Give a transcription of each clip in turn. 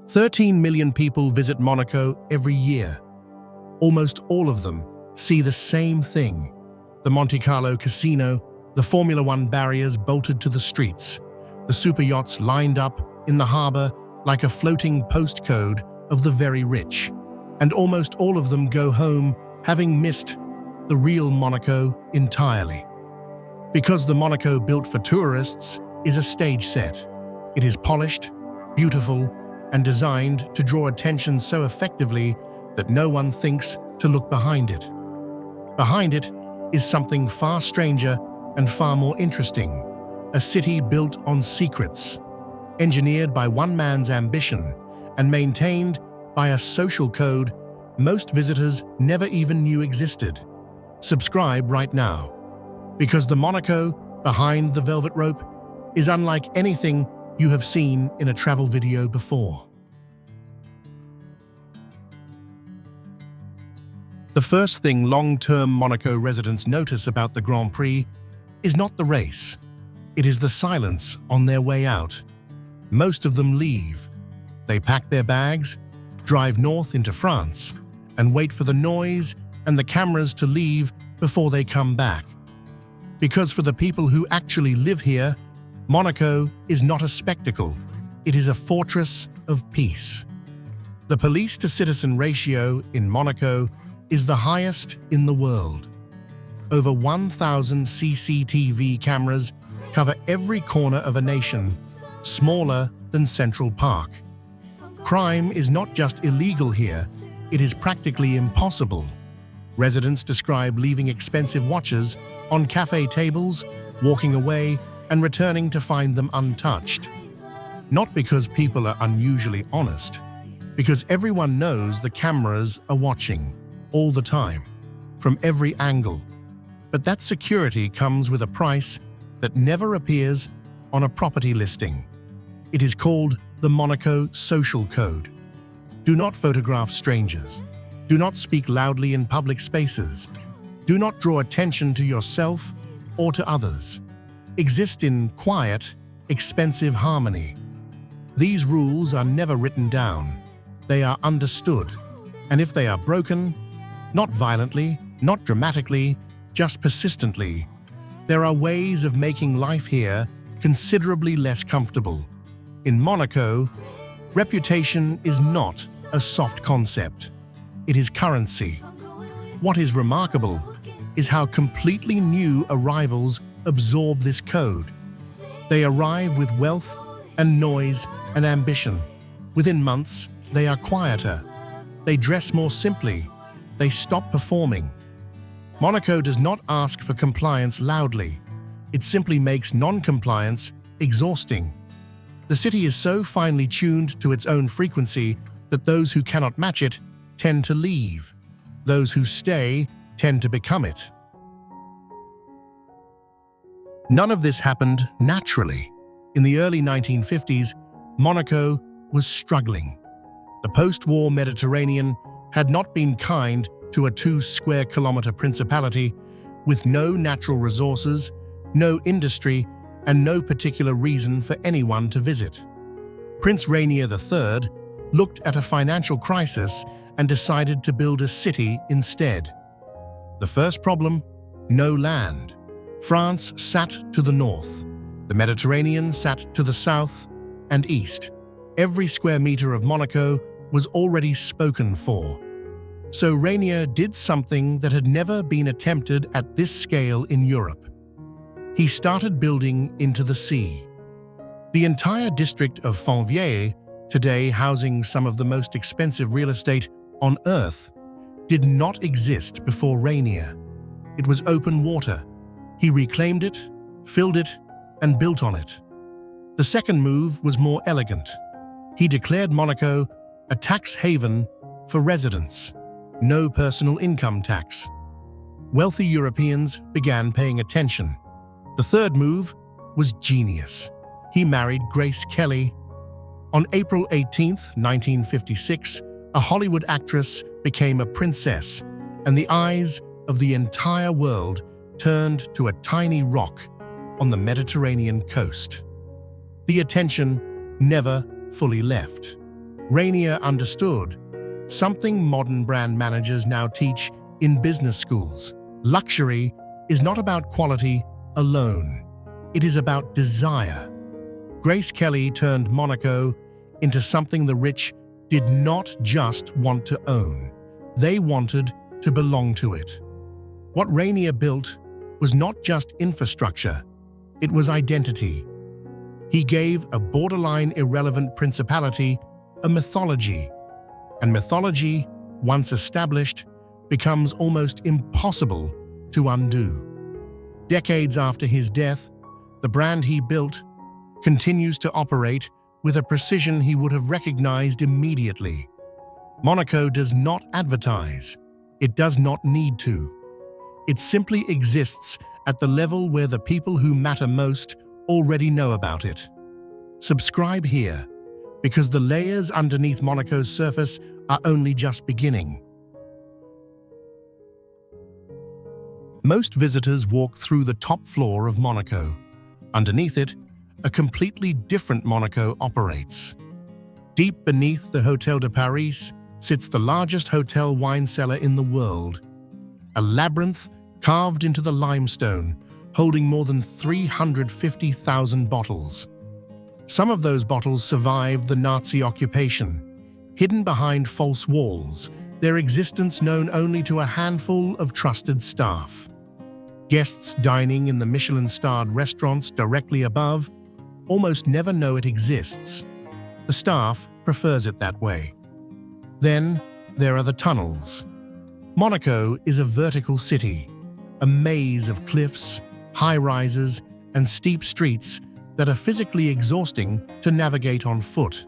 13 million people visit Monaco every year. Almost all of them see the same thing: the Monte Carlo Casino, the Formula One barriers bolted to the streets, the super yachts lined up in the harbour like a floating postcode of the very rich. And almost all of them go home having missed the real Monaco entirely. Because the Monaco built for tourists is a stage set. It is polished, beautiful, and designed to draw attention so effectively that no one thinks to look behind it. Behind it is something far stranger and far more interesting: a city built on secrets, engineered by one man's ambition and maintained by a social code most visitors never even knew existed. Subscribe right now, because the Monaco behind the velvet rope is unlike anything you have seen in a travel video before. The first thing long-term Monaco residents notice about the Grand Prix is not the race. It is the silence on their way out. Most of them leave. They pack their bags, drive north into France, and wait for the noise and the cameras to leave before they come back. Because for the people who actually live here, Monaco is not a spectacle. It is a fortress of peace. The police-to-citizen ratio in Monaco is the highest in the world. Over 1,000 CCTV cameras cover every corner of a nation, smaller than Central Park. Crime is not just illegal here, it is practically impossible. Residents describe leaving expensive watches on cafe tables, walking away, and returning to find them untouched. Not because people are unusually honest, because everyone knows the cameras are watching all the time, from every angle. But that security comes with a price that never appears on a property listing. It is called the Monaco Social Code. Do not photograph strangers. Do not speak loudly in public spaces. Do not draw attention to yourself or to others. Exist in quiet, expensive harmony. These rules are never written down. They are understood. And if they are broken, not violently, not dramatically, just persistently, there are ways of making life here considerably less comfortable. In Monaco, reputation is not a soft concept. It is currency. What is remarkable is how completely new arrivals absorb this code. They arrive with wealth and noise and ambition. Within months, they are quieter. They dress more simply. They stop performing. Monaco does not ask for compliance loudly. It simply makes non-compliance exhausting. The city is so finely tuned to its own frequency that those who cannot match it tend to leave. Those who stay tend to become it. None of this happened naturally. In the early 1950s, Monaco was struggling. The post-war Mediterranean had not been kind to a 2-square-kilometer principality with no natural resources, no industry, and no particular reason for anyone to visit. Prince Rainier III looked at a financial crisis and decided to build a city instead. The first problem: no land. France sat to the north. The Mediterranean sat to the south and east. Every square meter of Monaco was already spoken for. So Rainier did something that had never been attempted at this scale in Europe. He started building into the sea. The entire district of Fontvieille, today housing some of the most expensive real estate on Earth, did not exist before Rainier. It was open water. He reclaimed it, filled it, and built on it. The second move was more elegant. He declared Monaco a tax haven for residents. No personal income tax. Wealthy Europeans began paying attention. The third move was genius. He married Grace Kelly. On April 18, 1956, a Hollywood actress became a princess, and the eyes of the entire world turned to a tiny rock on the Mediterranean coast. The attention never fully left. Rainier understood something modern brand managers now teach in business schools. Luxury is not about quality alone. It is about desire. Grace Kelly turned Monaco into something the rich did not just want to own. They wanted to belong to it. What Rainier built was not just infrastructure, it was identity. He gave a borderline irrelevant principality a mythology, and mythology, once established, becomes almost impossible to undo. Decades after his death, the brand he built continues to operate with a precision he would have recognized immediately. Monaco does not advertise. It does not need to. It simply exists at the level where the people who matter most already know about it. Subscribe here, because the layers underneath Monaco's surface are only just beginning. Most visitors walk through the top floor of Monaco. Underneath it, a completely different Monaco operates. Deep beneath the Hôtel de Paris sits the largest hotel wine cellar in the world, a labyrinth carved into the limestone, holding more than 350,000 bottles. Some of those bottles survived the Nazi occupation, hidden behind false walls, their existence known only to a handful of trusted staff. Guests dining in the Michelin-starred restaurants directly above almost never know it exists. The staff prefers it that way. Then there are the tunnels. Monaco is a vertical city, a maze of cliffs, high-rises, and steep streets that are physically exhausting to navigate on foot.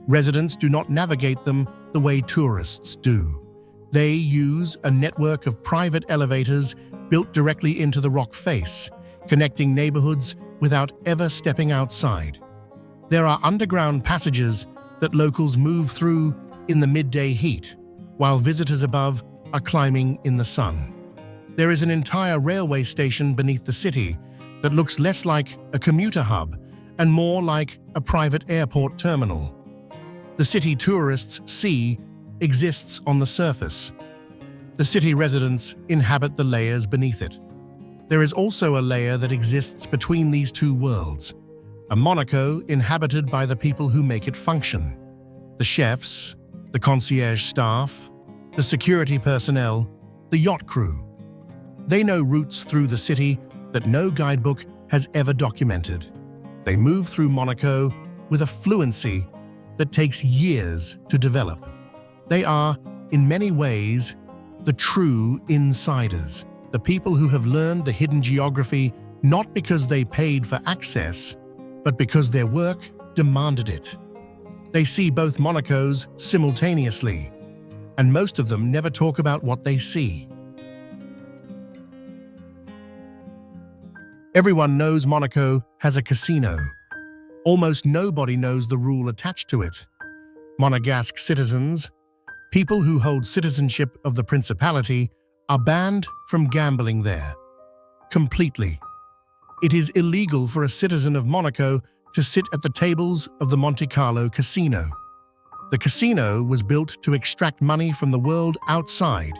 Residents do not navigate them the way tourists do. They use a network of private elevators built directly into the rock face, connecting neighborhoods without ever stepping outside. There are underground passages that locals move through in the midday heat, while visitors above are climbing in the sun. There is an entire railway station beneath the city that looks less like a commuter hub and more like a private airport terminal. The city tourists see exists on the surface. The city residents inhabit the layers beneath it. There is also a layer that exists between these two worlds, a Monaco inhabited by the people who make it function. The chefs, the concierge staff, the security personnel, the yacht crew. They know routes through the city that no guidebook has ever documented. They move through Monaco with a fluency that takes years to develop. They are, in many ways, the true insiders, the people who have learned the hidden geography not because they paid for access, but because their work demanded it. They see both Monacos simultaneously, and most of them never talk about what they see. Everyone knows Monaco has a casino. Almost nobody knows the rule attached to it. Monegasque citizens, people who hold citizenship of the Principality, are banned from gambling there. Completely. It is illegal for a citizen of Monaco to sit at the tables of the Monte Carlo Casino. The casino was built to extract money from the world outside,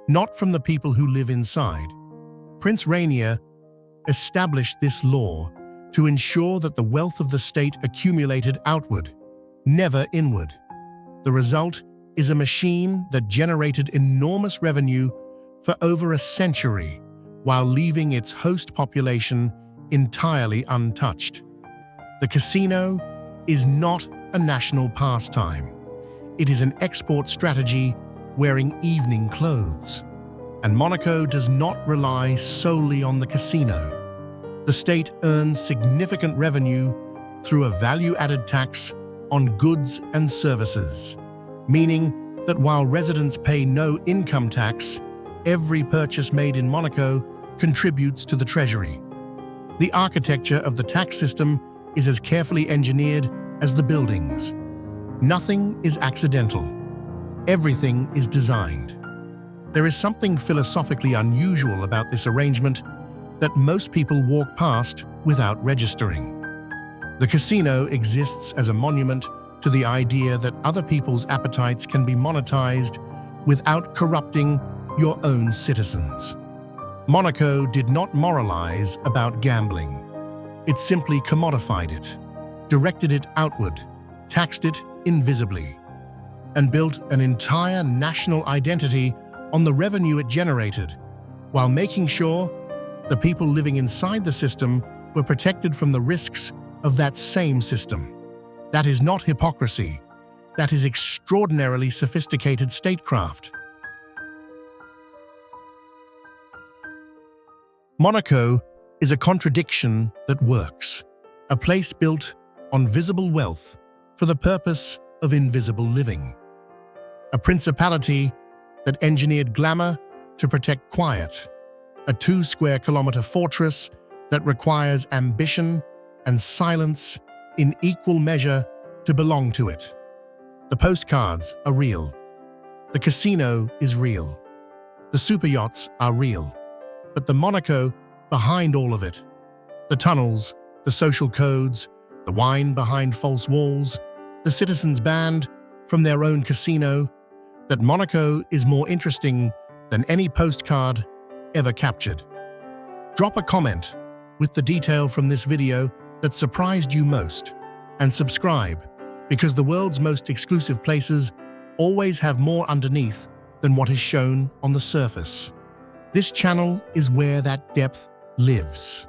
not from the people who live inside. Prince Rainier established this law to ensure that the wealth of the state accumulated outward, never inward. The result is a machine that generated enormous revenue for over a century, while leaving its host population entirely untouched. The casino is not a national pastime. It is an export strategy wearing evening clothes. And Monaco does not rely solely on the casino. The state earns significant revenue through a value-added tax on goods and services, meaning that while residents pay no income tax, every purchase made in Monaco contributes to the treasury. The architecture of the tax system is as carefully engineered as the buildings. Nothing is accidental. Everything is designed. There is something philosophically unusual about this arrangement that most people walk past without registering. The casino exists as a monument to the idea that other people's appetites can be monetized without corrupting your own citizens. Monaco did not moralize about gambling. It simply commodified it, directed it outward, taxed it invisibly, and built an entire national identity on the revenue it generated, while making sure the people living inside the system were protected from the risks of that same system. That is not hypocrisy. That is extraordinarily sophisticated statecraft. Monaco is a contradiction that works, a place built on visible wealth for the purpose of invisible living. A principality that engineered glamour to protect quiet, a 2-square-kilometer fortress that requires ambition and silence in equal measure to belong to it. The postcards are real. The casino is real. The super yachts are real. But the Monaco behind all of it, the tunnels, the social codes, the wine behind false walls, the citizens banned from their own casino, that Monaco is more interesting than any postcard ever captured. Drop a comment with the detail from this video that surprised you most, and subscribe, because the world's most exclusive places always have more underneath than what is shown on the surface. This channel is where that depth lives.